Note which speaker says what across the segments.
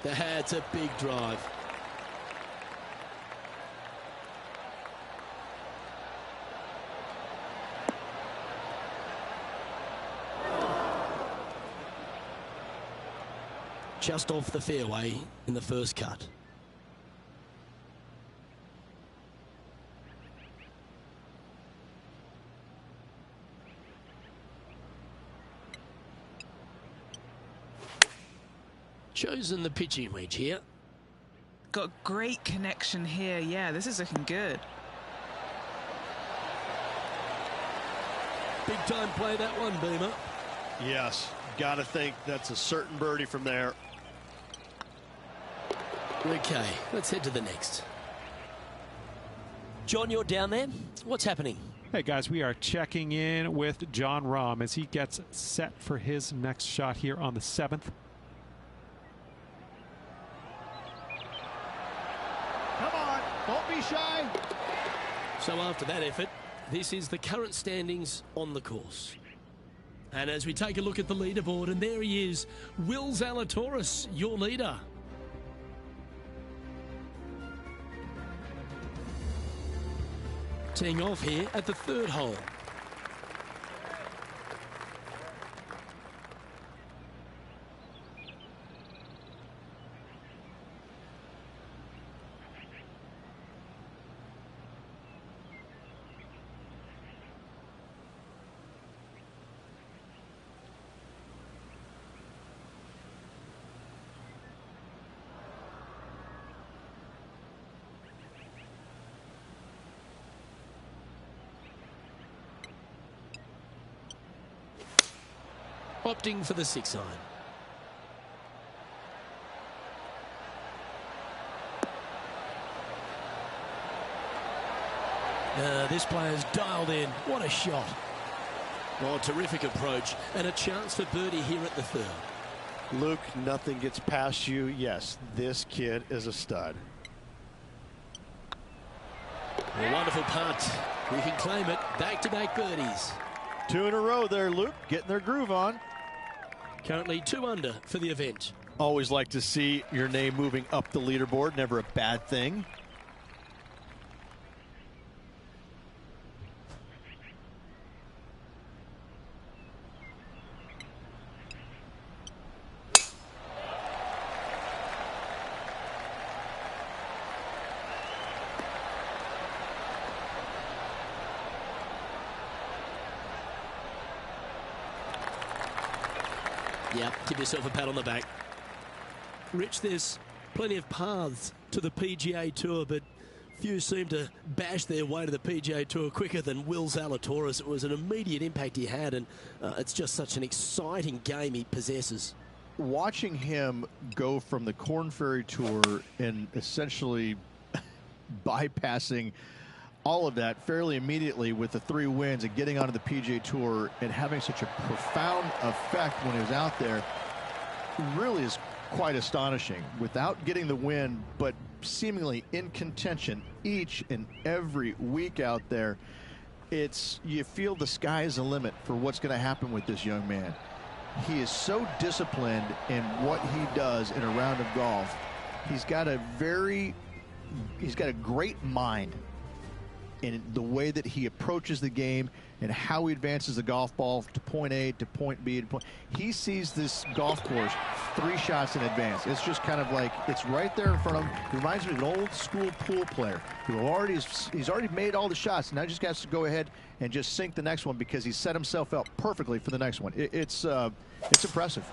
Speaker 1: That's a big drive. Just off the fairway in the first cut. Chosen the pitching wedge here.
Speaker 2: Got great connection here. Yeah, this is looking good.
Speaker 1: Big time play, that one, Beamer.
Speaker 3: Yes, got to think that's a certain birdie from there.
Speaker 1: Okay, let's head to the next. John, you're down there. What's happening?
Speaker 4: Hey guys, we are checking in with Jon Rahm as he gets set for his next shot here on the 7th.
Speaker 3: Come on, don't be shy.
Speaker 1: So after that effort, this is the current standings on the course. And as we take a look at the leaderboard, and there he is, Will Zalatoris, your leader. Teeing off here at the 3rd hole. Opting for the 6 iron. This player's dialed in. What a shot. Oh, terrific approach. And a chance for birdie here at the 3rd.
Speaker 3: Luke, nothing gets past you. Yes, this kid is a stud.
Speaker 1: A wonderful putt. You can claim it. Back-to-back birdies.
Speaker 3: 2 in a row there, Luke. Getting their groove on.
Speaker 1: Currently 2 under for the event.
Speaker 3: Always like to see your name moving up the leaderboard. Never a bad thing.
Speaker 1: Yeah, give yourself a pat on the back. Rich, there's plenty of paths to the PGA Tour, but few seem to bash their way to the PGA Tour quicker than Will Zalatoris. It was an immediate impact he had, and it's just such an exciting game he possesses.
Speaker 3: Watching him go from the Korn Ferry Tour and essentially bypassing all of that fairly immediately with the 3 wins and getting onto the PGA Tour and having such a profound effect when he was out there really is quite astonishing. Without getting the win, but seemingly in contention each and every week out there, you feel the sky is the limit for what's going to happen with this young man. He is so disciplined in what he does in a round of golf. He's got a great mind in the way that he approaches the game and how he advances the golf ball to point A to point B to point. He sees this golf course 3 shots in advance. It's just kind of like it's right there in front of him. He reminds me of an old school pool player who he's already made all the shots. Now just has to go ahead and just sink the next one because he set himself up perfectly for the next one. It's impressive.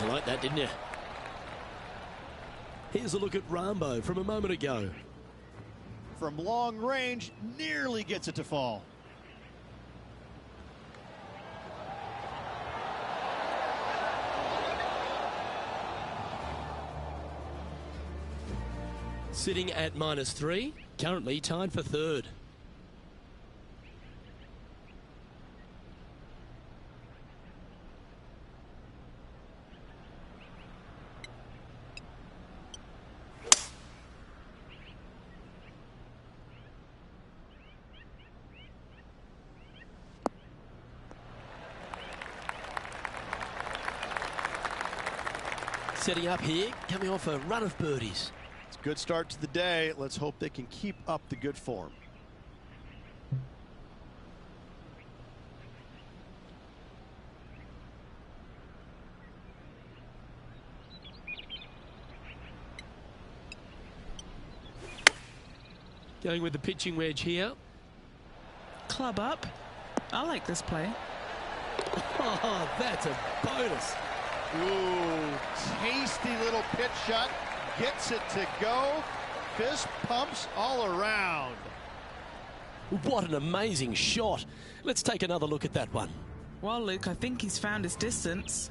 Speaker 1: You like that, didn't you? Here's a look at Rambo from a moment ago.
Speaker 3: From long range, nearly gets it to fall.
Speaker 1: Sitting at -3, currently tied for 3rd. setting up here, coming off a run of birdies.
Speaker 3: It's a good start to the day. Let's hope they can keep up the good form.
Speaker 1: Going with the pitching wedge here.
Speaker 2: Club up. I like this play.
Speaker 1: Oh, that's a bonus.
Speaker 3: Ooh, tasty little pitch shot. Gets it to go. Fist pumps all around.
Speaker 1: What an amazing shot. Let's take another look at that one.
Speaker 2: Well, Luke, I think he's found his distance.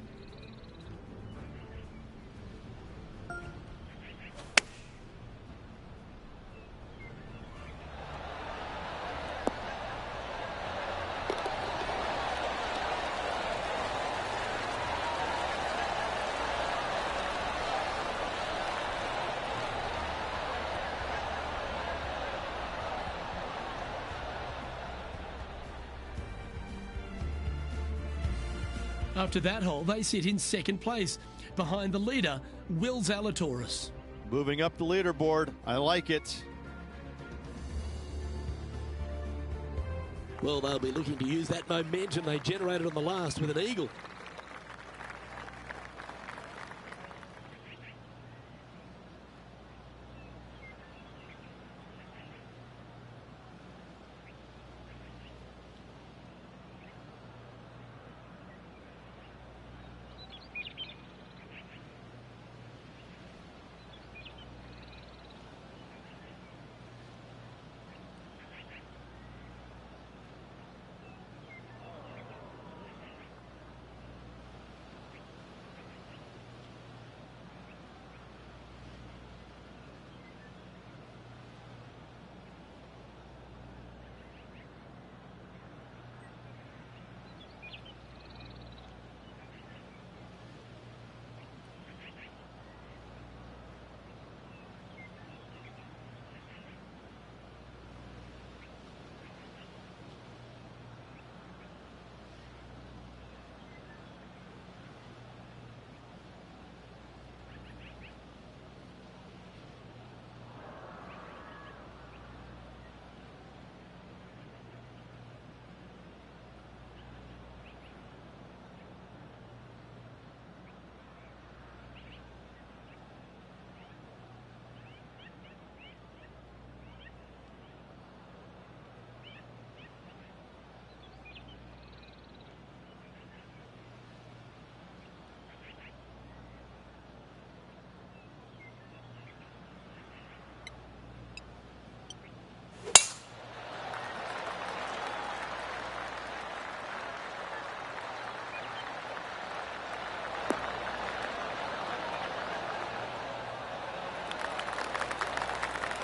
Speaker 1: After that hole, they sit in second place behind the leader, Will Zalatoris.
Speaker 3: Moving up the leaderboard. I like it.
Speaker 1: Well, they'll be looking to use that momentum they generated on the last with an eagle.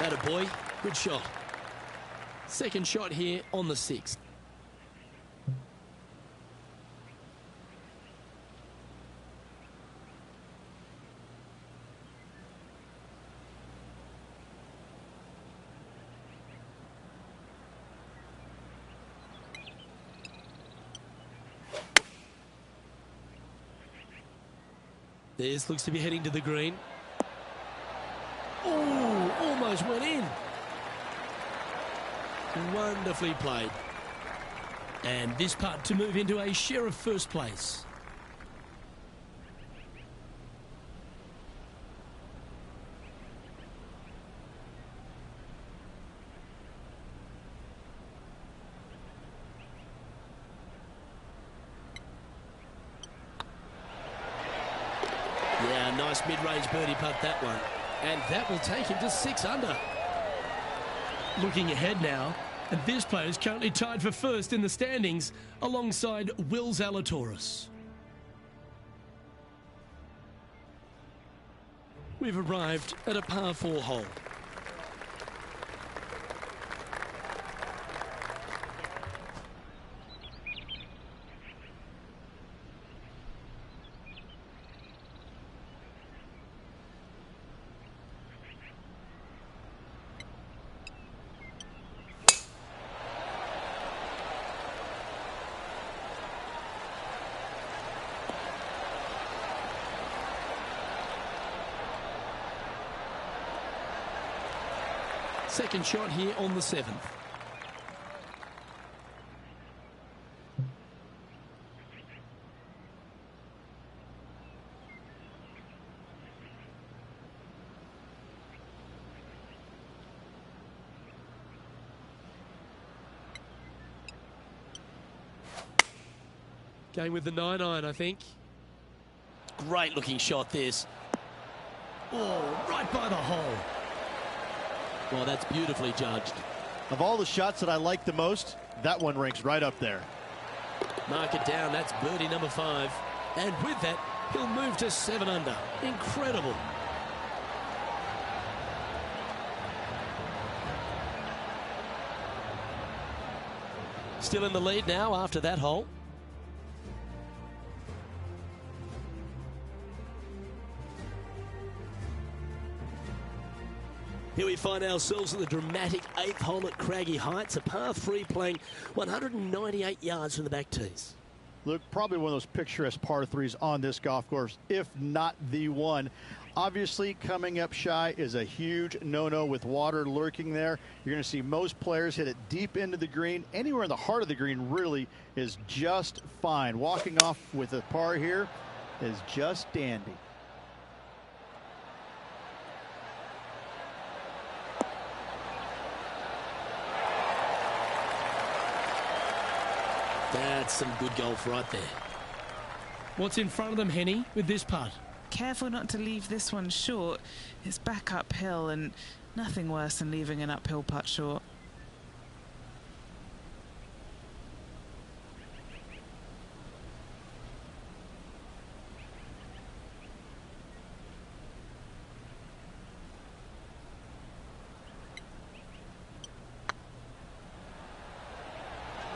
Speaker 1: Atta boy, good shot. Second shot here on the 6th. This looks to be heading to the green. Oh, almost went in. Wonderfully played. And this putt to move into a share of first place. Yeah, nice mid-range birdie putt, that one. And that will take him to 6 under. Looking ahead now, and this player is currently tied for first in the standings alongside Will Zalatoris. We've arrived at a par 4 hole. Second shot here on the 7th. Going with the 9-iron, I think. Great looking shot, this. Oh, right by the hole. Well, that's beautifully judged.
Speaker 3: Of all the shots that I like the most, that one ranks right up there.
Speaker 1: Mark it down. That's birdie number 5. And with that, he'll move to 7 under. Incredible. Still in the lead now after that hole. Here we find ourselves at the dramatic 8th hole at Craggy Heights, a par 3 playing 198 yards from the back tees.
Speaker 3: Look, probably one of those picturesque par 3s on this golf course, if not the one. Obviously, coming up shy is a huge no-no with water lurking there. You're going to see most players hit it deep into the green. Anywhere in the heart of the green really is just fine. Walking off with a par here is just dandy.
Speaker 1: That's some good golf right there. What's in front of them, Henny, with this putt?
Speaker 2: Careful not to leave this one short. It's back uphill, and nothing worse than leaving an uphill putt short.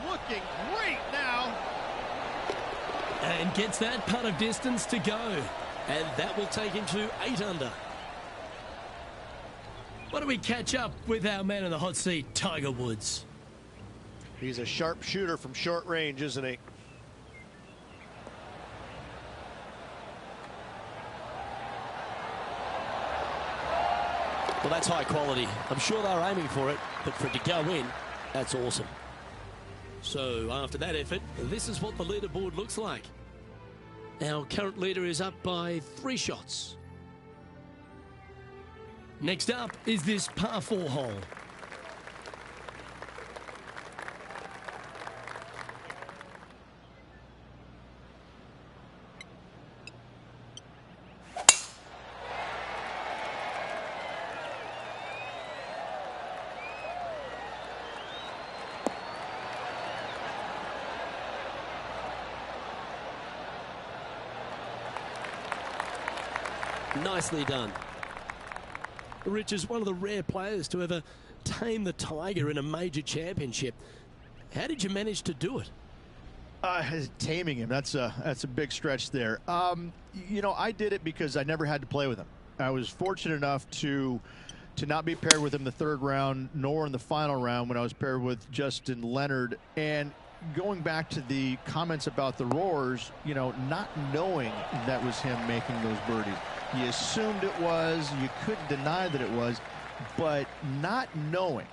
Speaker 3: Looking great now.
Speaker 1: And gets that putt of distance to go. And that will take him to 8 under. Why don't we catch up with our man in the hot seat, Tiger Woods?
Speaker 3: He's a sharp shooter from short range, isn't he?
Speaker 1: Well, that's high quality. I'm sure they're aiming for it, but for it to go in, that's awesome. So after that effort, this is what the leaderboard looks like. Our current leader is up by 3 shots. Next up is this par 4 hole. Nicely done. Rich is one of the rare players to ever tame the Tiger in a major championship. How did you manage to do it?
Speaker 3: Taming him, that's a big stretch there. You know, I did it because I never had to play with him. I was fortunate enough to not be paired with him the 3rd round, nor in the final round when I was paired with Justin Leonard. And going back to the comments about the roars, you know, not knowing that was him making those birdies. You assumed it was, you couldn't deny that it was, but not knowing,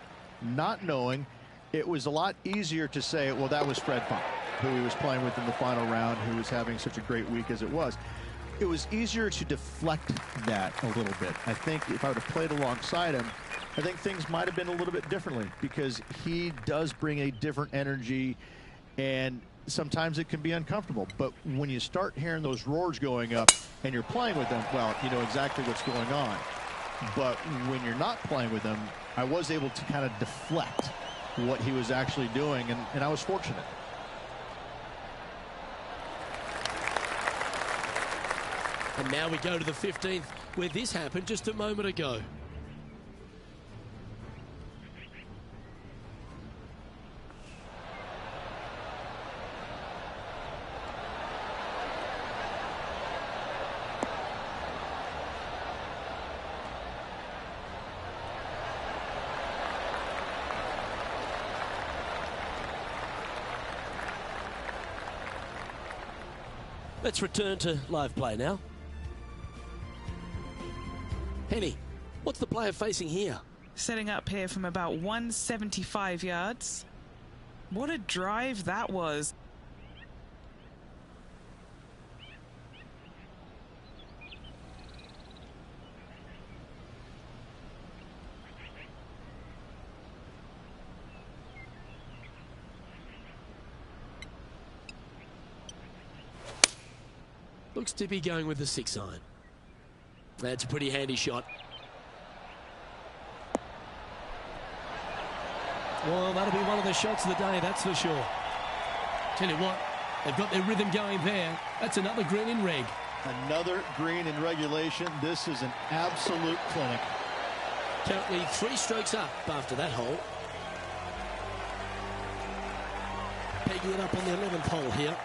Speaker 3: it was a lot easier to say, well, that was Fred Funk, who he was playing with in the final round, who was having such a great week as it was. It was easier to deflect that a little bit. I think if I would have played alongside him, I think things might have been a little bit differently, because he does bring a different energy, and sometimes it can be uncomfortable. But when you start hearing those roars going up and you're playing with them, well, you know exactly what's going on. But when you're not playing with them, I was able to kind of deflect what he was actually doing, and I was fortunate.
Speaker 1: And now we go to the 15th, where this happened just a moment ago. Let's return to live play now. Henny, what's the player facing here?
Speaker 2: Setting up here from about 175 yards. What a drive that was.
Speaker 1: Looks to be going with the 6-iron. That's a pretty handy shot. Well, that'll be one of the shots of the day, that's for sure. Tell you what, they've got their rhythm going there. That's another green in reg.
Speaker 3: Another green in regulation. This is an absolute clinic.
Speaker 1: Currently 3 strokes up after that hole. Pegging it up on the 11th hole here.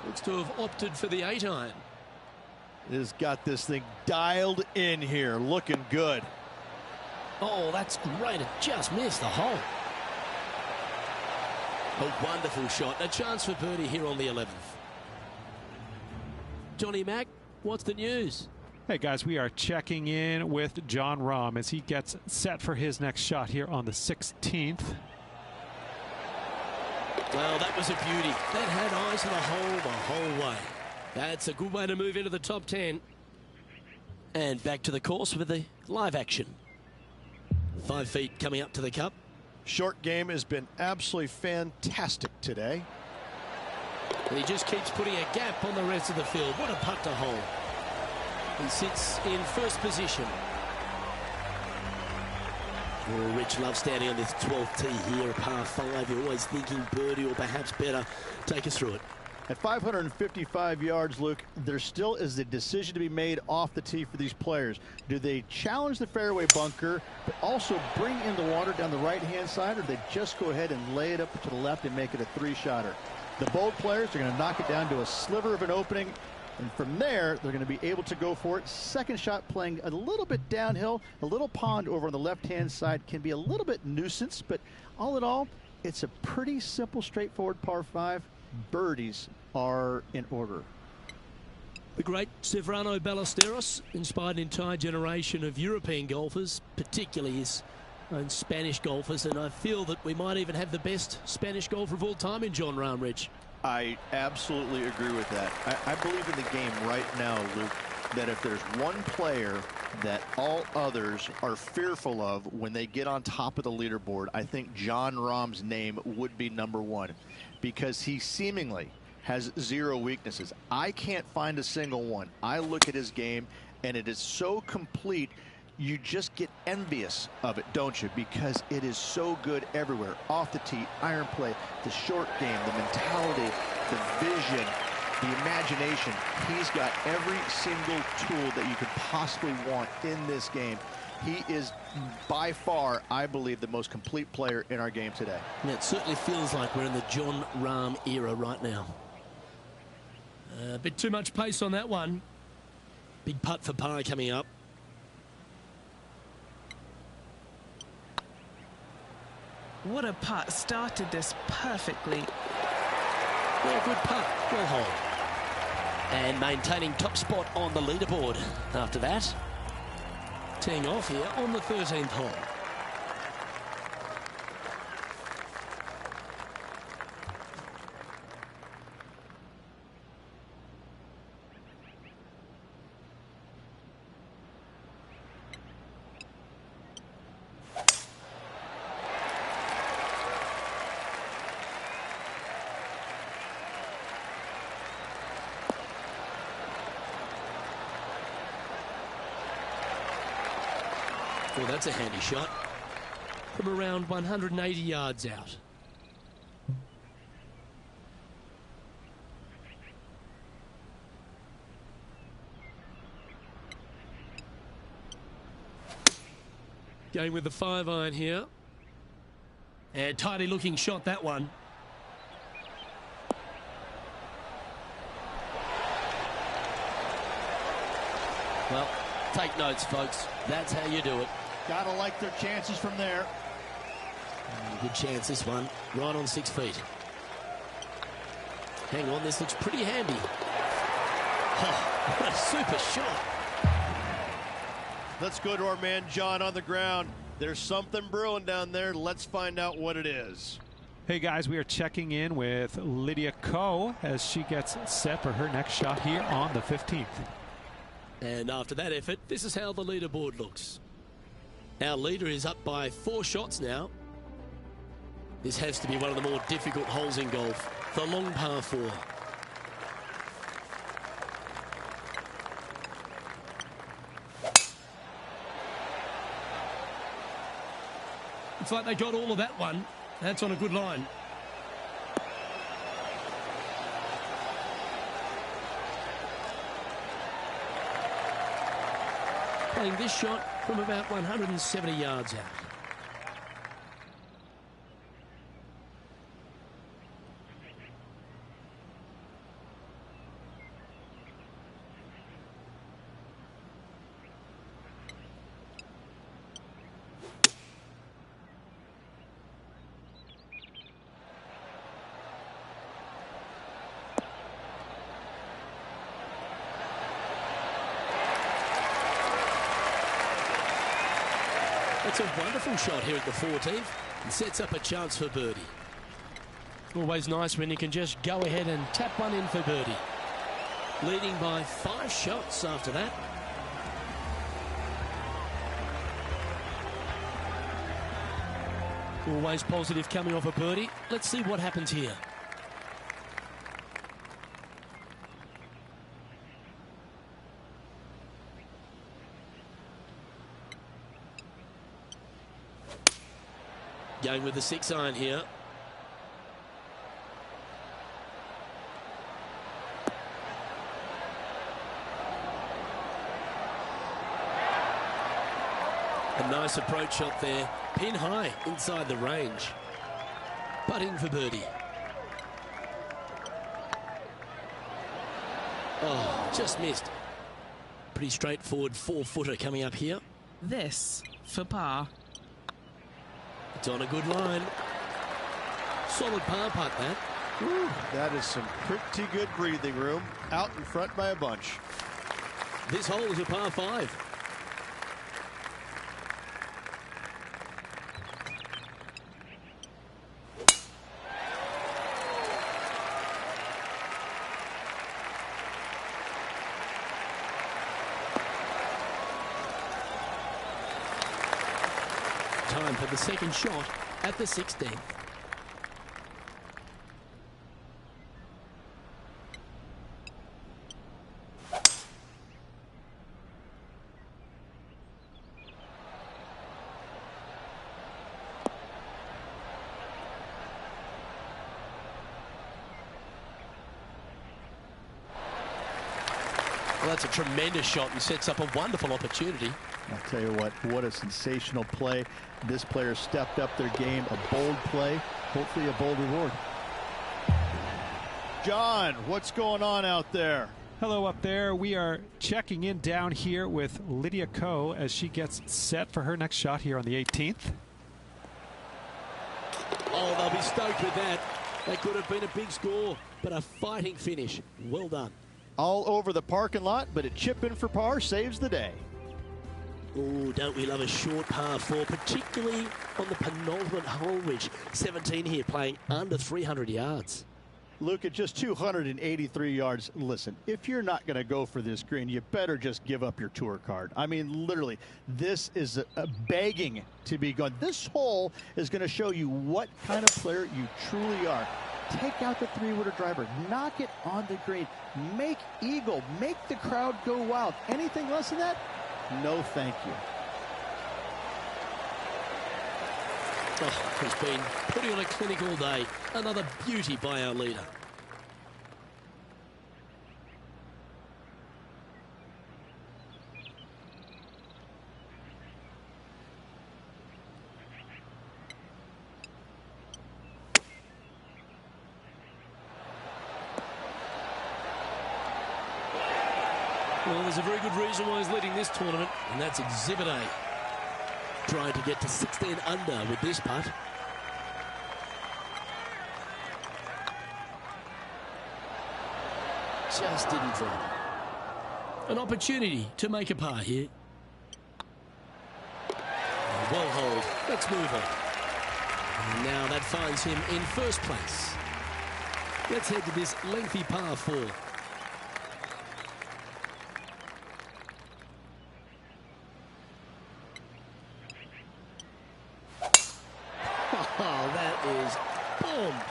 Speaker 1: Looks to have opted for the 8-iron.
Speaker 3: Has got this thing dialed in here, looking good.
Speaker 1: Oh, that's great. It just missed the hole. A wonderful shot. A chance for birdie here on the 11th. Johnny Mack, what's the news?
Speaker 4: Hey guys, we are checking in with Jon Rahm as he gets set for his next shot here on the 16th.
Speaker 1: Well, that was a beauty. That had eyes on the whole way. That's a good way to move into the top 10. And back to the course with the live action. 5 feet coming up to the cup.
Speaker 3: Short game has been absolutely fantastic today.
Speaker 1: And he just keeps putting a gap on the rest of the field. What a putt to hole. He sits in first position. Oh, Rich loves standing on this 12th tee here, a par 5. You're always thinking birdie or perhaps better. Take us through it.
Speaker 3: At 555 yards, Luke, there still is a decision to be made off the tee for these players. Do they challenge the fairway bunker, but also bring in the water down the right-hand side, or do they just go ahead and lay it up to the left and make it a 3-shotter? The bold players are going to knock it down to a sliver of an opening, and from there, they're going to be able to go for it. Second shot playing a little bit downhill. A little pond over on the left-hand side can be a little bit nuisance, but all in all, it's a pretty simple, straightforward par 5. Birdies are in order.
Speaker 1: The great Severano Ballesteros inspired an entire generation of European golfers, particularly his own Spanish golfers, and I feel that we might even have the best Spanish golfer of all time in Jon Rahm, Rich.
Speaker 3: I absolutely agree with that. I believe in the game right now, Luke, that if there's one player that all others are fearful of when they get on top of the leaderboard, I think Jon Rahm's name would be number 1, because he seemingly has 0 weaknesses. I can't find a single one. I look at his game, and it is so complete, you just get envious of it, don't you? Because it is so good everywhere. Off the tee, iron play, the short game, the mentality, the vision, the imagination. He's got every single tool that you could possibly want in this game. He is by far, I believe, the most complete player in our game today.
Speaker 1: And it certainly feels like we're in the Jon Rahm era right now. A bit too much pace on that one. Big putt for par coming up.
Speaker 2: What a putt. Started this perfectly.
Speaker 1: Well, good putt. Well hole. And maintaining top spot on the leaderboard after that. Teeing off here on the 13th hole. Well, that's a handy shot from around 180 yards out. Going with the 5-iron here. And tidy looking shot, that one. Well, Take notes, folks. That's how you do it.
Speaker 3: Gotta like their chances from there.
Speaker 1: Good chance, this one. Right on 6 feet. Hang on, this looks pretty handy. Oh, what a super shot.
Speaker 5: Let's go to our man John on the ground. There's something brewing down there. Let's find out what it is.
Speaker 4: Hey guys, we are checking in with Lydia Ko as she gets set for her next shot here on the 15th.
Speaker 1: And after that effort, this is how the leaderboard looks. Our leader is up by 4 shots now. This has to be one of the more difficult holes in golf. The long par 4. Looks like they got all of that one. That's on a good line. Playing this shot from about 170 yards out. It's a wonderful shot here at the 14th and sets up a chance for birdie. Always nice when you can just go ahead and tap one in for birdie. Leading by 5 shots after that. Always positive coming off a birdie. Let's see what happens here. Going with the 6-iron here. A nice approach shot there. Pin high inside the range. Putting for birdie. Oh, just missed. Pretty straightforward 4-footer coming up here.
Speaker 2: This for par.
Speaker 1: It's on a good line. Solid par putt, that.
Speaker 5: Whew, that is some pretty good breathing room. Out in front by a bunch.
Speaker 1: This hole is a par 5. Time for the second shot at the 16th. Well, that's a tremendous shot and sets up a wonderful opportunity.
Speaker 3: I'll tell you what a sensational play. This player stepped up their game. A bold play, hopefully a bold reward.
Speaker 5: John, what's going on out there?
Speaker 4: Hello up there. We are checking in down here with Lydia Ko as she gets set for her next shot here on the 18th.
Speaker 1: Oh, they'll be stoked with that. That could have been a big score, but a fighting finish. Well done.
Speaker 3: All over the parking lot, but a chip in for par saves the day.
Speaker 1: Oh, don't we love a short par 4, particularly on the penultimate hole, Rich. 17 here, playing under 300 yards.
Speaker 3: Luke, at just 283 yards, listen, if you're not going to go for this green, you better just give up your tour card. I mean, literally, this is a begging to be gone. This hole is going to show you what kind of player you truly are. Take out the 3-wooder driver, knock it on the green, make eagle, make the crowd go wild. Anything less than that? No, thank you.
Speaker 1: Oh, he's been putting on a clinic all day. Another beauty by our leader. Well, there's a very good reason why he's leading this tournament, and that's Exhibit A. Trying to get to 16 under with this putt. Just didn't drop. An opportunity to make a par here. Well hold. Let's move on. And now that finds him in first place. Let's head to this lengthy par 4. Oh, that is bombed.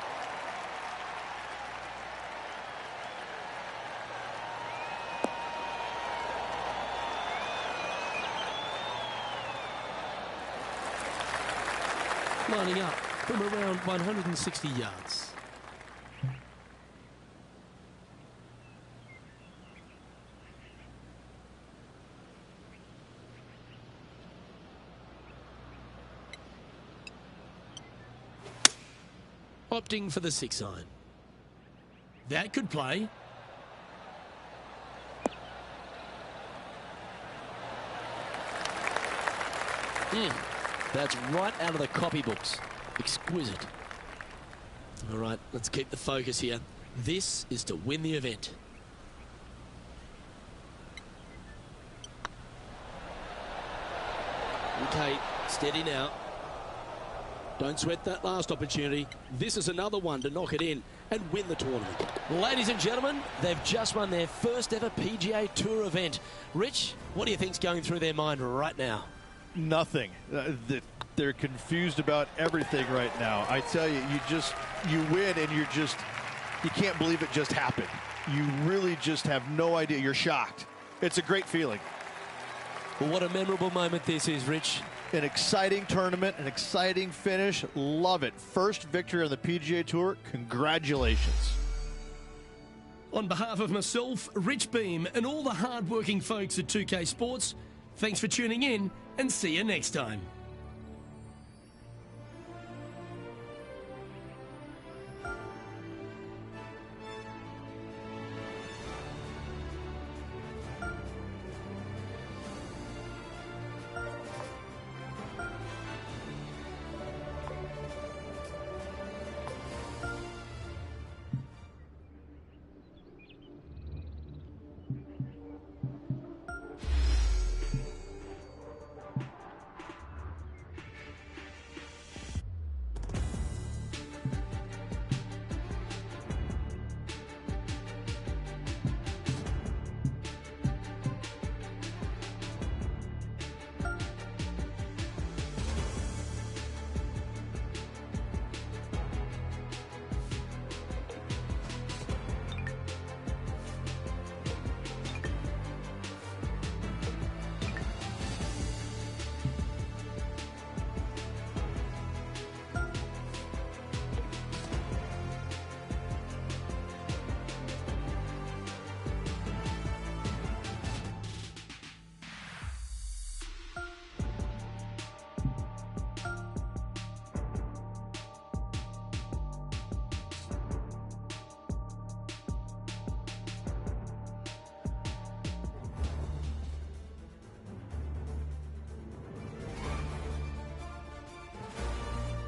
Speaker 1: Lining up from around 160 yards. Opting for the 6-iron. That could play. That's right out of the copybooks. Exquisite. All right, let's keep the focus here. This is to win the event. Okay, steady now. Don't sweat that last opportunity. This is another one to knock it in and win the tournament. Ladies and gentlemen, they've just won their first ever PGA Tour event. Rich, what do you think's going through their mind right now?
Speaker 3: Nothing. They're confused about everything right now. I tell you, you win and you can't believe it just happened. You really just have no idea. You're shocked. It's a great feeling.
Speaker 1: Well, what a memorable moment this is, Rich.
Speaker 3: An exciting tournament, an exciting finish. Love it. First victory on the PGA Tour. Congratulations.
Speaker 1: On behalf of myself, Rich Beam, and all the hard-working folks at 2K Sports, thanks for tuning in, and see you next time.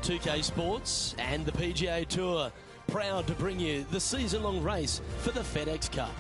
Speaker 1: .2K Sports and the PGA Tour, proud to bring you the season-long race for the FedEx Cup.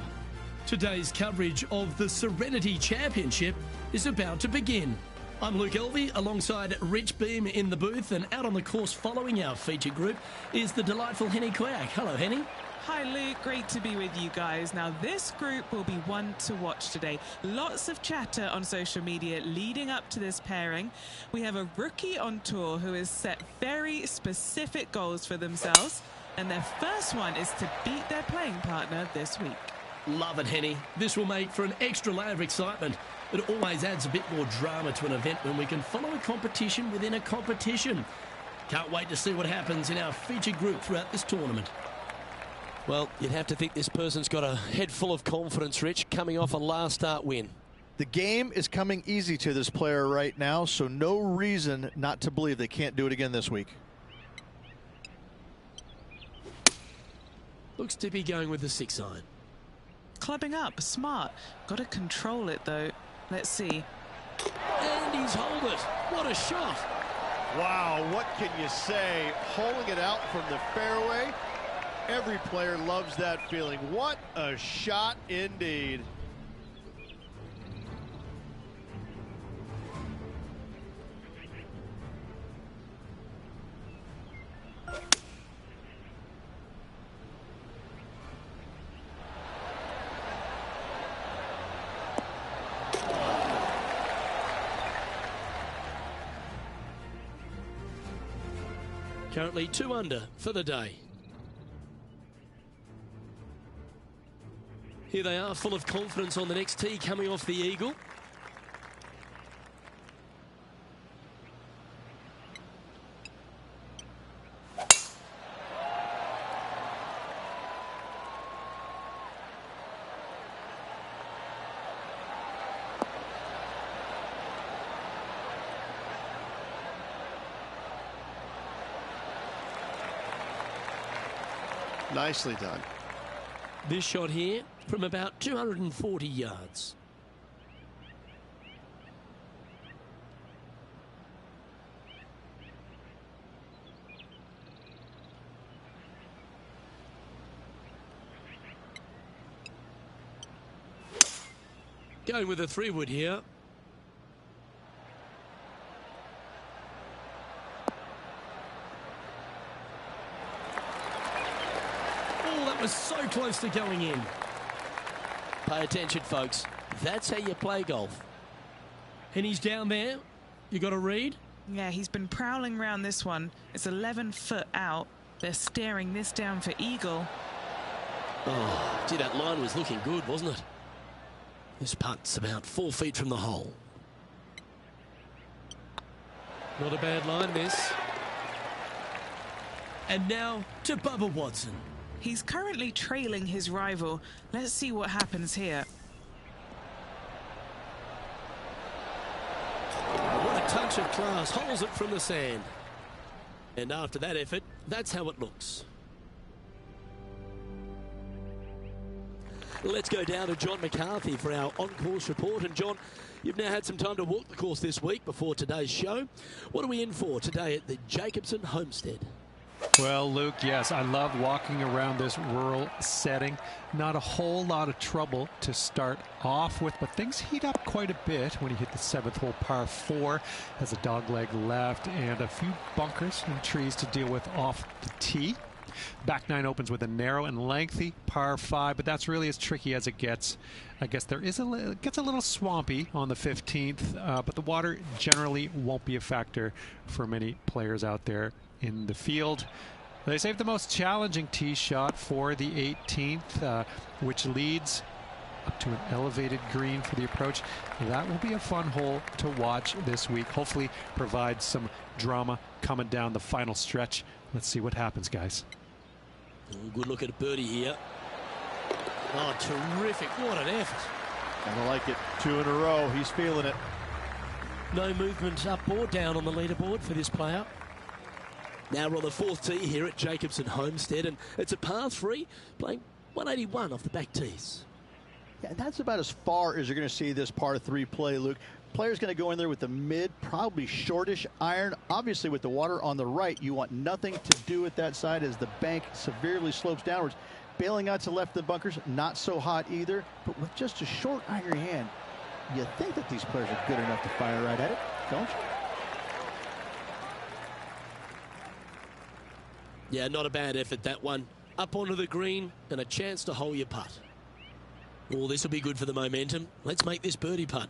Speaker 1: Today's coverage of the Serenity Championship is about to begin. I'm Luke Elvey alongside Rich Beam in the booth, and out on the course following our feature group is the delightful Henny Quack. Hello, Henny.
Speaker 2: Hi Luke, great to be with you guys. Now this group will be one to watch today. Lots of chatter on social media leading up to this pairing. We have a rookie on tour who has set very specific goals for themselves, and their first one is to beat their playing partner this week.
Speaker 1: Love it, Henny. This will make for an extra layer of excitement. It always adds a bit more drama to an event when we can follow a competition within a competition. Can't wait to see what happens in our featured group throughout this tournament. Well, you'd have to think this person's got a head full of confidence, Rich, coming off a last start win.
Speaker 3: The game is coming easy to this player right now, so no reason not to believe they can't do it again this week.
Speaker 1: Looks to be going with the 6-iron.
Speaker 2: clubbing up, smart. Got to control it though. Let's see.
Speaker 1: And he's holed it. What a shot.
Speaker 5: Wow, what can you say? Holding it out from the fairway. Every player loves that feeling. What a shot indeed.
Speaker 1: Currently 2 under for the day. Here they are, full of confidence on the next tee, coming off the eagle.
Speaker 5: Nicely done.
Speaker 1: This shot here from about 240 yards. Going with a 3-wood here. Was so close to going in. Pay attention, folks. That's how you play golf. And he's down there. You got to read?
Speaker 2: Yeah, he's been prowling around this one. It's 11 foot out. They're staring this down for eagle.
Speaker 1: Oh, gee, that line was looking good, wasn't it? This putt's about 4 feet from the hole. Not a bad line, this. And now to Bubba Watson.
Speaker 2: He's currently trailing his rival. Let's see what happens here.
Speaker 1: What a touch of class. Holds it from the sand. And after that effort, that's how it looks. Let's go down to John McCarthy for our on-course report. And John, you've now had some time to walk the course this week before today's show. What are we in for today at the Jacobson Homestead?
Speaker 4: Well, Luke, yes, I love walking around this rural setting. Not a whole lot of trouble to start off with, but things heat up quite a bit when you hit the 7th hole par 4. Has a dogleg left and a few bunkers and trees to deal with off the tee. Back 9 opens with a narrow and lengthy par 5, but that's really as tricky as it gets. I guess it gets a little swampy on the 15th, but the water generally won't be a factor for many players out there in the field. They saved the most challenging tee shot for the 18th, which leads up to an elevated green for the approach. That will be a fun hole to watch this week. Hopefully provide some drama coming down the final stretch. Let's see what happens, guys.
Speaker 1: Good look at a birdie here. Oh, terrific. What an effort.
Speaker 5: I like it. 2 in a row. He's feeling it.
Speaker 1: No movement up or down on the leaderboard for this player. Now we're on the 4th tee here at Jacobson Homestead, and it's a par 3, playing 181 off the back tees.
Speaker 3: Yeah, and that's about as far as you're going to see this par 3 play, Luke. Player's going to go in there with the mid, probably shortish iron. Obviously, with the water on the right, you want nothing to do with that side as the bank severely slopes downwards. Bailing out to left of the bunkers, not so hot either, but with just a short iron hand, you think that these players are good enough to fire right at it, don't you?
Speaker 1: Yeah, not a bad effort, that one. Up onto the green and a chance to hole your putt. Oh, this will be good for the momentum. Let's make this birdie putt.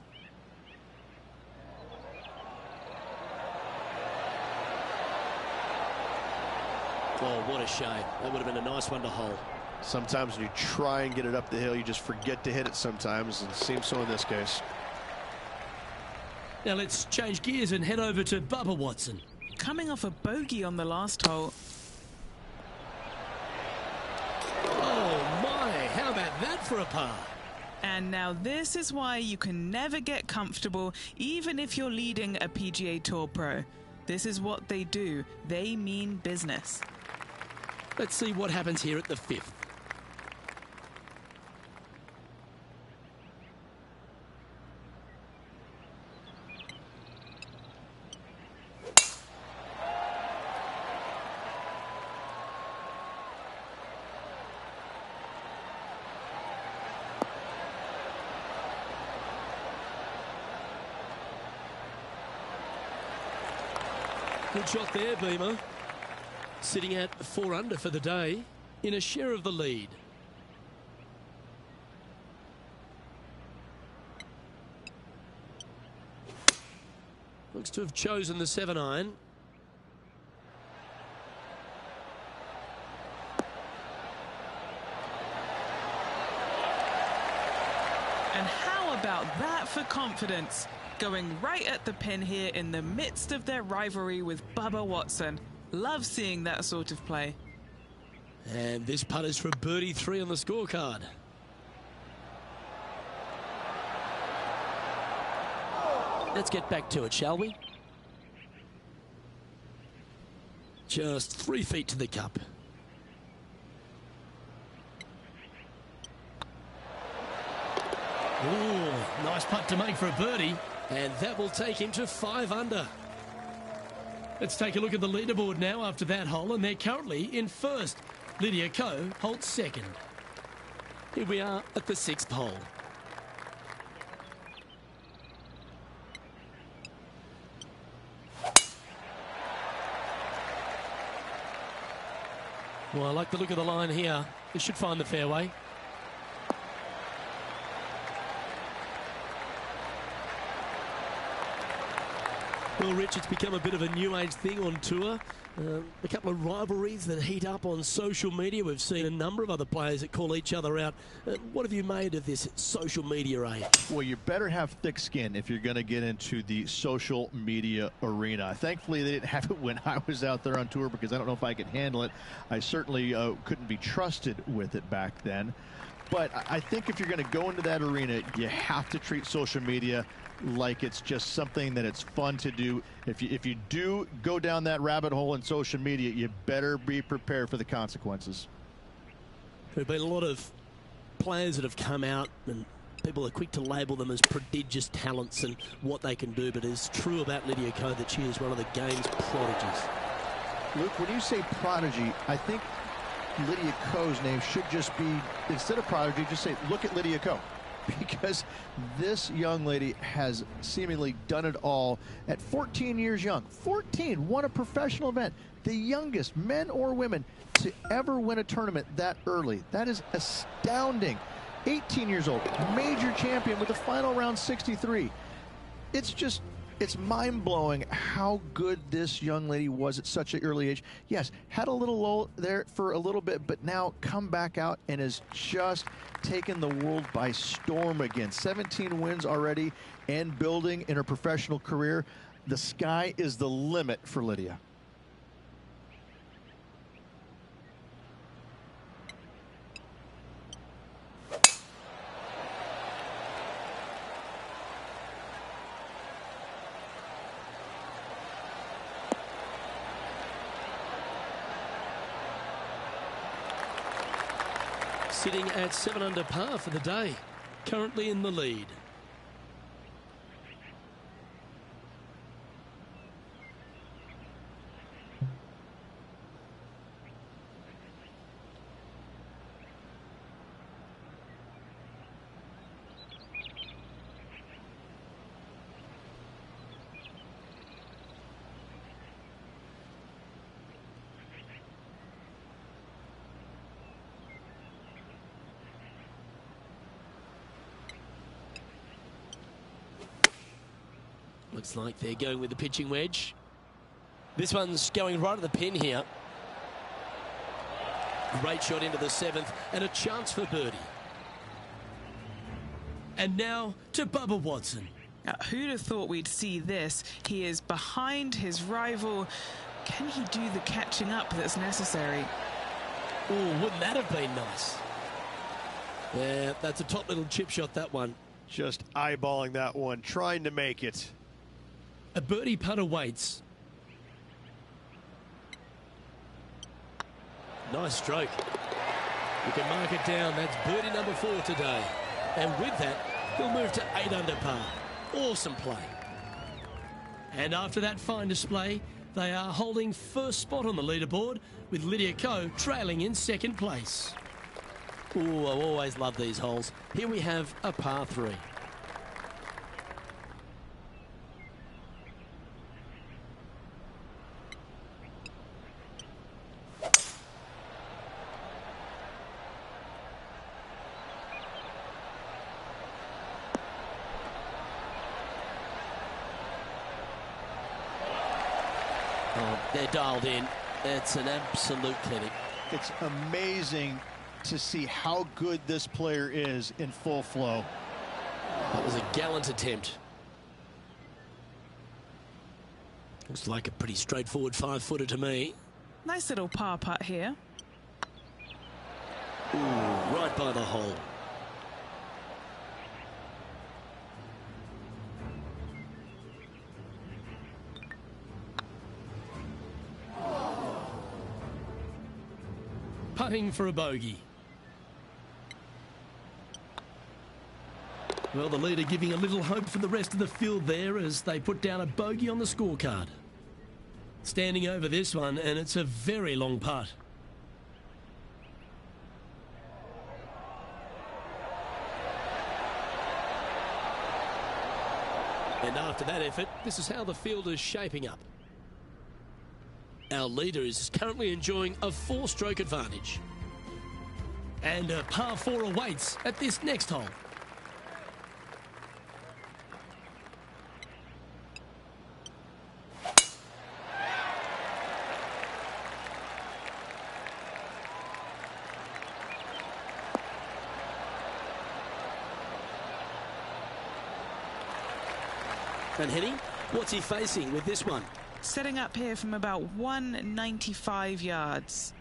Speaker 1: Oh, what a shame. That would have been a nice one to hole.
Speaker 5: Sometimes when you try and get it up the hill, you just forget to hit it sometimes, and it seems so in this case.
Speaker 1: Now let's change gears and head over to Bubba Watson.
Speaker 2: Coming off a bogey on the last hole.
Speaker 1: Oh my, how about that for a par?
Speaker 2: And now this is why you can never get comfortable, even if you're leading a PGA Tour pro. This is what they do. They mean business.
Speaker 1: Let's see what happens here at the 5th. Good shot there, Beamer. Sitting at 4 under for the day in a share of the lead. Looks to have chosen the 7-iron.
Speaker 2: And how about that for confidence? Going right at the pin here in the midst of their rivalry with Bubba Watson. Love seeing that sort of play.
Speaker 1: And this putt is for birdie 3 on the scorecard. Let's get back to it, shall we? Just 3 feet to the cup. Ooh, nice putt to make for a birdie. And that will take him to 5 under. Let's take a look at the leaderboard now after that hole, and they're currently in first. Lydia Ko holds second. Here we are at the 6th hole. Well, I like the look of the line here. This should find the fairway. Well, Rich, it's become a bit of a new age thing on tour. A couple of rivalries that heat up on social media. We've seen a number of other players that call each other out. What have you made of this social media age?
Speaker 3: Well, you better have thick skin if you're going to get into the social media arena. Thankfully, they didn't have it when I was out there on tour because I don't know if I could handle it. I certainly couldn't be trusted with it back then. But I think if you're going to go into that arena, you have to treat social media like it's just something that it's fun to do. If you do go down that rabbit hole in social media, you better be prepared for the consequences.
Speaker 1: There have been a lot of players that have come out, and people are quick to label them as prodigious talents and what they can do, but it's true about Lydia Ko that she is one of the game's prodigies.
Speaker 3: Luke, when you say prodigy, I think Lydia Ko's name should just be, instead of prodigy, just say, look at Lydia Ko. Because this young lady has seemingly done it all at 14 years young. 14, won a professional event. The youngest, men or women, to ever win a tournament that early. That is astounding. 18 years old, major champion with a final round 63. It's mind-blowing how good this young lady was at such an early age. Yes, had a little lull there for a little bit, but now come back out and has just taken the world by storm again. 17 wins already and building in her professional career. The sky is the limit for Lydia.
Speaker 1: Sitting at 7 under par for the day, currently in the lead. Looks like they're going with the pitching wedge. This one's going right at the pin here. Great shot into the 7th and a chance for birdie. And now to Bubba Watson.
Speaker 2: Who'd have thought we'd see this? He is behind his rival. Can he do the catching up that's necessary?
Speaker 1: Oh, wouldn't that have been nice? Yeah, that's a top little chip shot, that one.
Speaker 5: Just eyeballing that one, trying to make it.
Speaker 1: A birdie putt awaits. Nice stroke. You can mark it down. That's birdie number 4 today. And with that, he'll move to 8 under par. Awesome play. And after that fine display, they are holding first spot on the leaderboard with Lydia Ko trailing in 2nd place. Ooh, I always love these holes. Here we have a par 3. They're dialed in. It's an absolute clinic.
Speaker 3: It's amazing to see how good this player is in full flow.
Speaker 1: That was a gallant attempt. Looks like a pretty straightforward 5-footer to me.
Speaker 2: Nice little par putt here.
Speaker 1: Ooh, right by the hole. Putting for a bogey. Well, the leader giving a little hope for the rest of the field there as they put down a bogey on the scorecard. Standing over this one, and it's a very long putt. And after that effort, this is how the field is shaping up. Our leader is currently enjoying a 4-stroke advantage. And a par 4 awaits at this next hole. And Henny, what's he facing with this one?
Speaker 2: Setting up here from about 195 yards.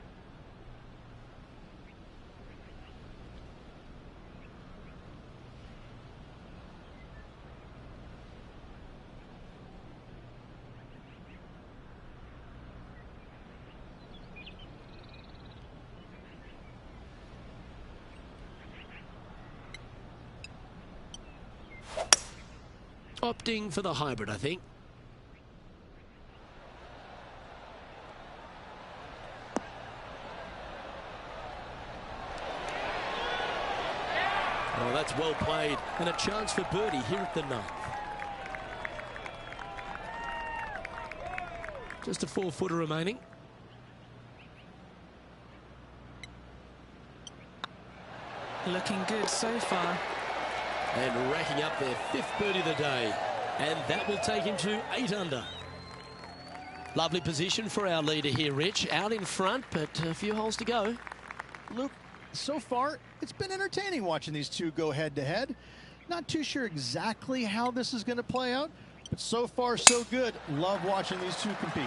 Speaker 1: Opting for the hybrid, I think. Oh, that's well played, and a chance for birdie here at the 9th. Just a 4-footer remaining.
Speaker 2: Looking good so far.
Speaker 1: And racking up their 5th birdie of the day. And that will take him to 8 under. Lovely position for our leader here, Rich. Out in front, but a few holes to go.
Speaker 3: Luke, so far, it's been entertaining watching these two go head-to-head. Not too sure exactly how this is going to play out, but so far, so good. Love watching these two compete.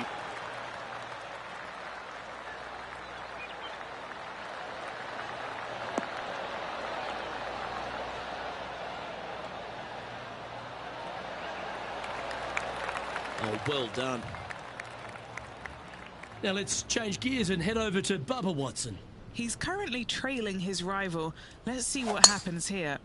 Speaker 1: Oh, well done. Now let's change gears and head over to Bubba Watson.
Speaker 2: He's currently trailing his rival. Let's see what happens here.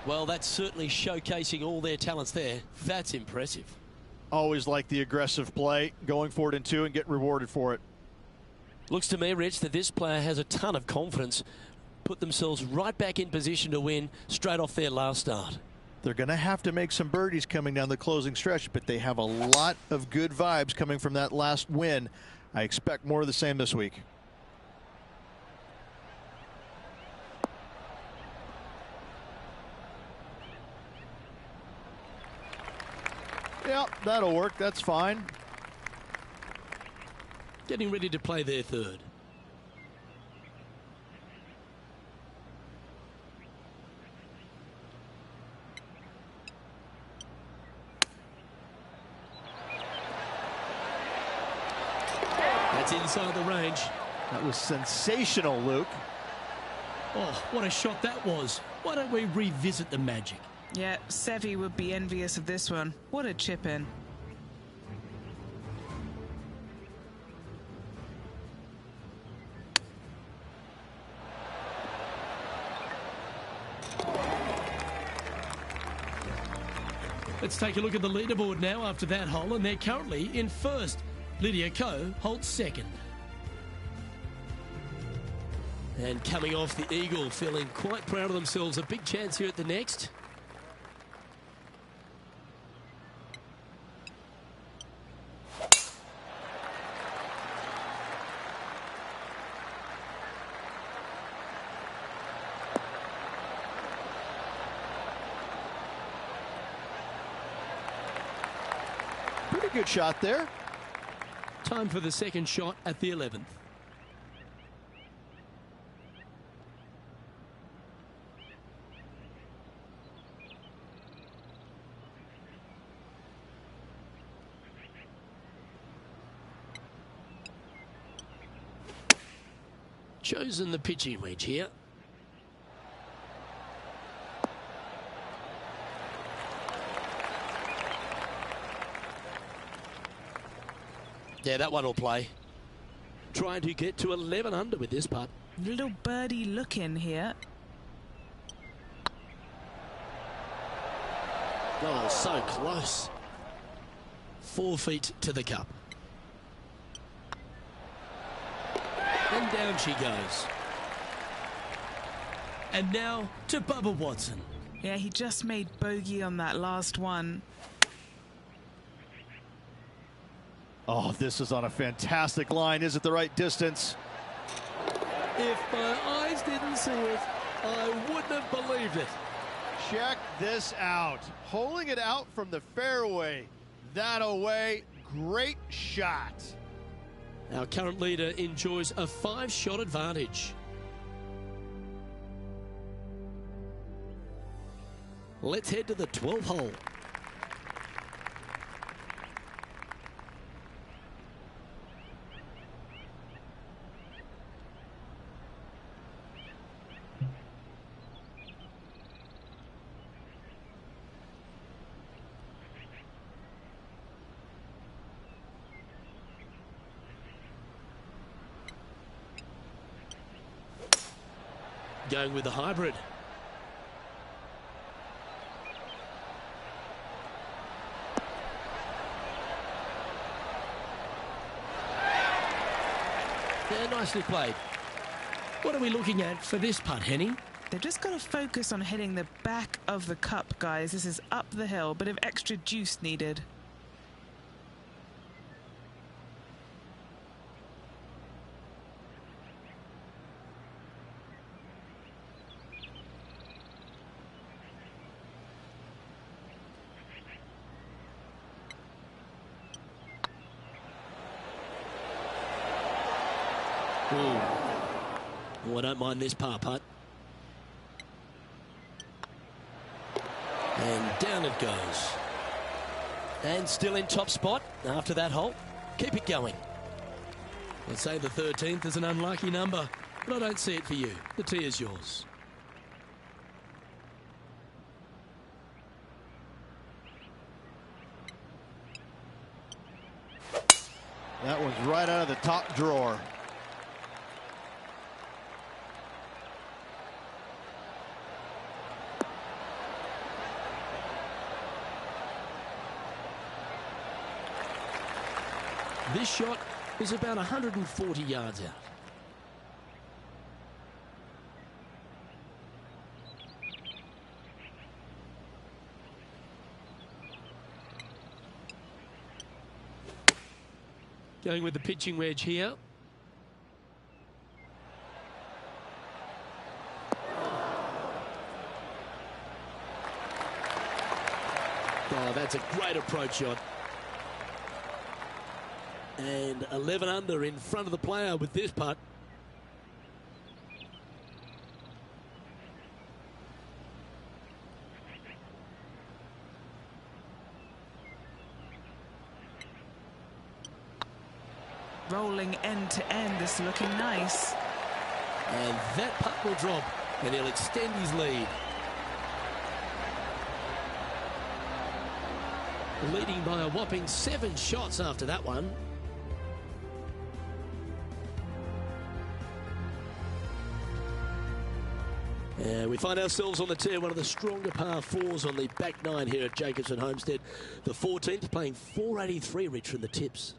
Speaker 1: Well, that's certainly showcasing all their talents there. That's impressive.
Speaker 3: Always like the aggressive play, going for it in 2 and getting rewarded for it.
Speaker 1: Looks to me, Rich, that this player has a ton of confidence. Put themselves right back in position to win straight off their last start.
Speaker 3: They're going to have to make some birdies coming down the closing stretch, but they have a lot of good vibes coming from that last win. I expect more of the same this week. Yeah, that'll work. That's fine.
Speaker 1: Getting ready to play their 3rd. That's inside the range.
Speaker 3: That was sensational, Luke.
Speaker 1: Oh, what a shot that was. Why don't we revisit the magic?
Speaker 2: Yeah, Seve would be envious of this one. What a chip in.
Speaker 1: Let's take a look at the leaderboard now after that hole, and they're currently in 1st. Lydia Ko holds 2nd. And coming off the eagle, feeling quite proud of themselves. A big chance here at the next.
Speaker 3: good shot there.
Speaker 1: Time for the second shot at the 11th. Chosen the pitching wedge here. Yeah, that one will play. Trying to get to 11 under with this putt.
Speaker 2: Little birdie look in here.
Speaker 1: Oh, so close. 4 feet to the cup. And down she goes. And now to Bubba Watson.
Speaker 2: Yeah, he just made bogey on that last one.
Speaker 3: Oh, this is on a fantastic line. Is it the right distance?
Speaker 1: If my eyes didn't see it, I wouldn't have believed it.
Speaker 5: Check this out. Holding it out from the fairway. That away. Great shot.
Speaker 1: Our current leader enjoys a 5-shot advantage. Let's head to the 12th hole. Going with the hybrid. Yeah, nicely played. What are we looking at for this putt, Henny?
Speaker 2: They've just got to focus on hitting the back of the cup, guys. This is up the hill, bit of extra juice needed.
Speaker 1: Oh, I don't mind this par putt. And down it goes. And still in top spot after that hole. Keep it going. I'd say the 13th is an unlucky number, but I don't see it for you. The tee is yours.
Speaker 3: That one's right out of the top drawer.
Speaker 1: This shot is about 140 yards out. Going with the pitching wedge here. Oh, that's a great approach shot. And 11 under in front of the player with this putt.
Speaker 2: Rolling end to end, this is looking nice.
Speaker 1: And that putt will drop, and he'll extend his lead. Leading by a whopping 7 shots after that one. We find ourselves on the tee, one of the stronger par 4s on the back 9 here at Jacobson Homestead. The 14th playing 483, Rich, from the tips.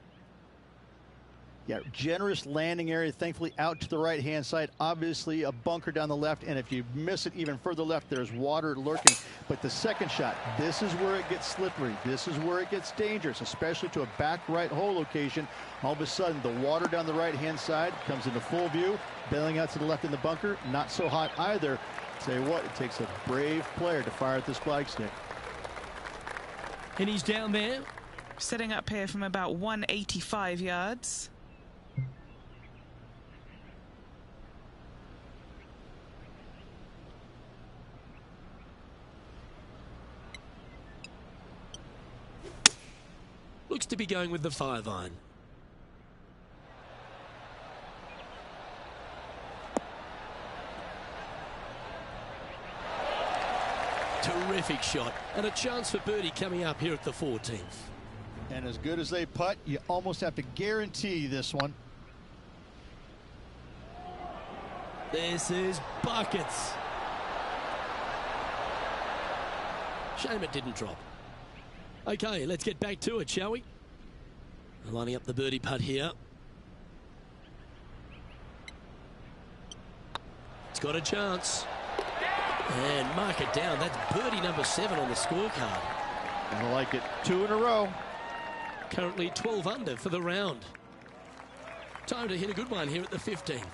Speaker 3: Yeah, generous landing area, thankfully out to the right-hand side. Obviously a bunker down the left, and if you miss it even further left, there's water lurking. But the second shot, this is where it gets slippery. This is where it gets dangerous, especially to a back right hole location. All of a sudden, the water down the right-hand side comes into full view. Bailing out to the left in the bunker, not so hot either. Tell you what, it takes a brave player to fire at this flagstick.
Speaker 1: And he's down there
Speaker 2: Setting up here from about 185 yards.
Speaker 1: Looks to be going with the 5-iron. Terrific shot, and a chance for birdie coming up here at the 14th.
Speaker 3: And as good as they putt, you almost have to guarantee this one.
Speaker 1: This is buckets. Shame it didn't drop. Okay, let's get back to it, shall we? Lining up the birdie putt here. It's got a chance. And mark it down. That's birdie number 7 on the scorecard.
Speaker 3: I like it. 2 in a row.
Speaker 1: Currently 12 under for the round. Time to hit a good one here at the 15th.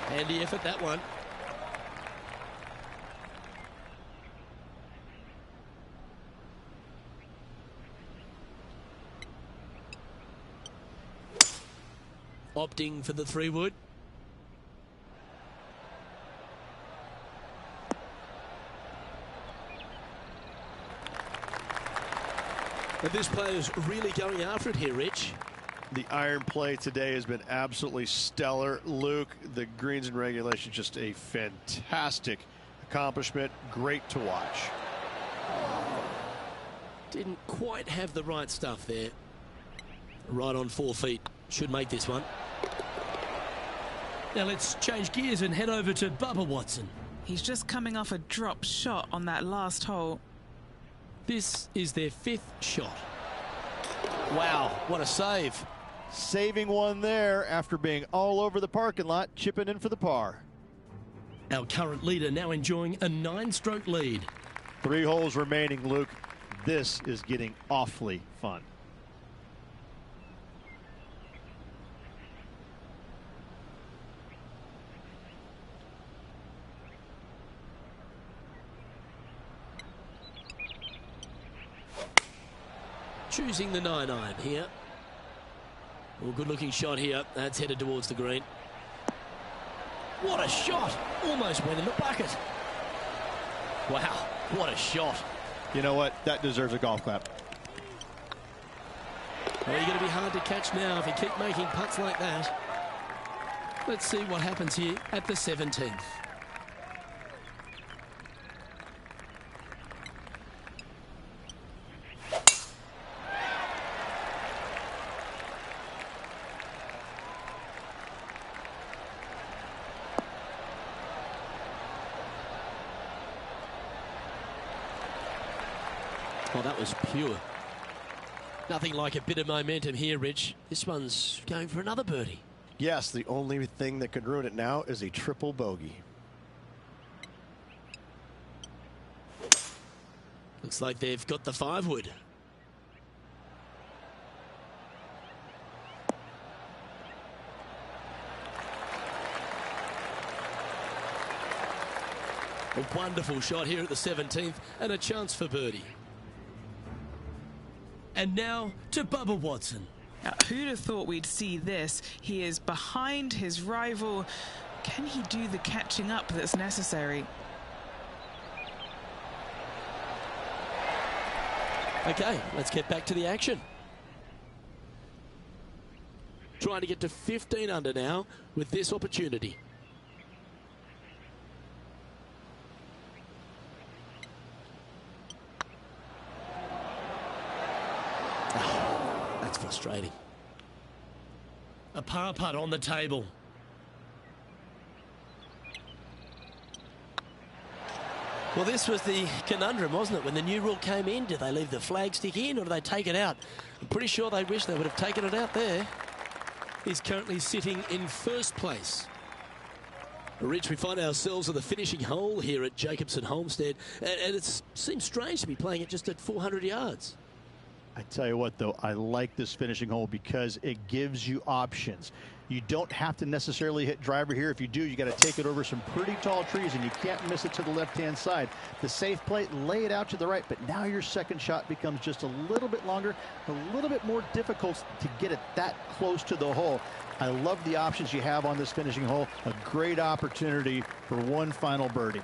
Speaker 1: Handy effort, that one. Opting for the 3-wood. And this player's really going after it here, Rich.
Speaker 5: The iron play today has been absolutely stellar. Luke, the greens and regulation, just a fantastic accomplishment. Great to watch.
Speaker 1: Didn't quite have the right stuff there. Right on 4 feet. Should make this one. Now let's change gears and head over to Bubba Watson.
Speaker 2: He's just coming off a drop shot on that last hole.
Speaker 1: This is their 5th shot. Wow, what a save.
Speaker 3: Saving one there after being all over the parking lot, chipping in for the par.
Speaker 1: Our current leader now enjoying a 9-stroke lead.
Speaker 5: 3 holes remaining, Luke. This is getting awfully fun.
Speaker 1: Choosing the 9-iron here. Well, good looking shot here. That's headed towards the green. What a shot! Almost went in the bucket. Wow, what a shot.
Speaker 5: You know what? That deserves a golf clap.
Speaker 1: Well, you're going to be hard to catch now if you keep making putts like that. Let's see what happens here at the 17th. Oh, that was pure. Nothing like a bit of momentum here, Rich. This one's going for another birdie.
Speaker 5: Yes, the only thing that could ruin it now is a triple bogey.
Speaker 1: Looks like they've got the 5-wood. A wonderful shot here at the 17th and a chance for birdie. And now to Bubba Watson.
Speaker 2: Now, who'd have thought we'd see this? He is behind his rival. Can he do the catching up that's necessary?
Speaker 1: Okay, let's get back to the action. Trying to get to 15 under now with this opportunity. That's frustrating. A par putt on the table. Well, this was the conundrum, wasn't it? When the new rule came in, do they leave the flag stick in or do they take it out? I'm pretty sure they wish they would have taken it out there. He's currently sitting in first place. Rich, we find ourselves at the finishing hole here at Jacobson Homestead, and it seems strange to be playing it just at 400 yards.
Speaker 3: I tell you what, though, I like this finishing hole because it gives you options. You don't have to necessarily hit driver here. If you do, you got to take it over some pretty tall trees, and you can't miss it to the left-hand side. The safe play, lay it out to the right, but now your second shot becomes just a little bit longer, a little bit more difficult to get it that close to the hole. I love the options you have on this finishing hole. A great opportunity for one final birdie.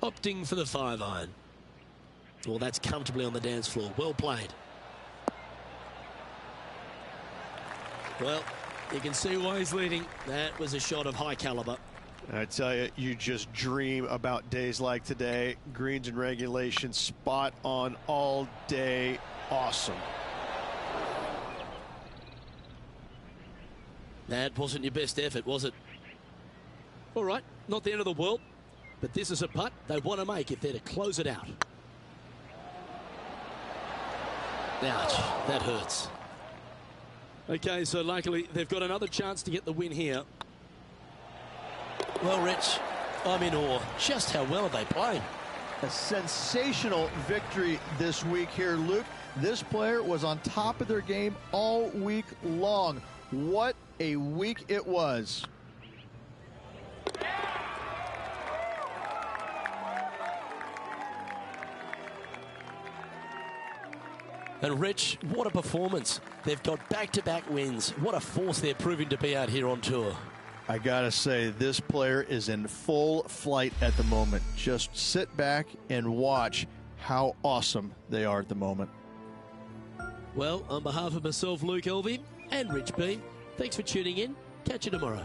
Speaker 1: Opting for the 5-iron. Well, that's comfortably on the dance floor. Well played. Well, you can see why he's leading. That was a shot of high caliber.
Speaker 5: I tell you, you just dream about days like today. Greens and regulation, spot on all day. Awesome.
Speaker 1: That wasn't your best effort, was it? All right, not the end of the world, but this is a putt they want to make if they're to close it out. Ouch, that hurts. Okay, so luckily they've got another chance to get the win here. Well, Rich, I'm in awe. Just how well are they playing?
Speaker 3: A sensational victory this week here, Luke. This player was on top of their game all week long. What a week it was.
Speaker 1: And Rich, what a performance. They've got back-to-back wins. What a force they're proving to be out here on tour.
Speaker 3: I gotta say, this player is in full flight at the moment. Just sit back and watch how awesome they are at the moment.
Speaker 1: Well, on behalf of myself, Luke Elvey, and Rich B, thanks for tuning in. Catch you tomorrow.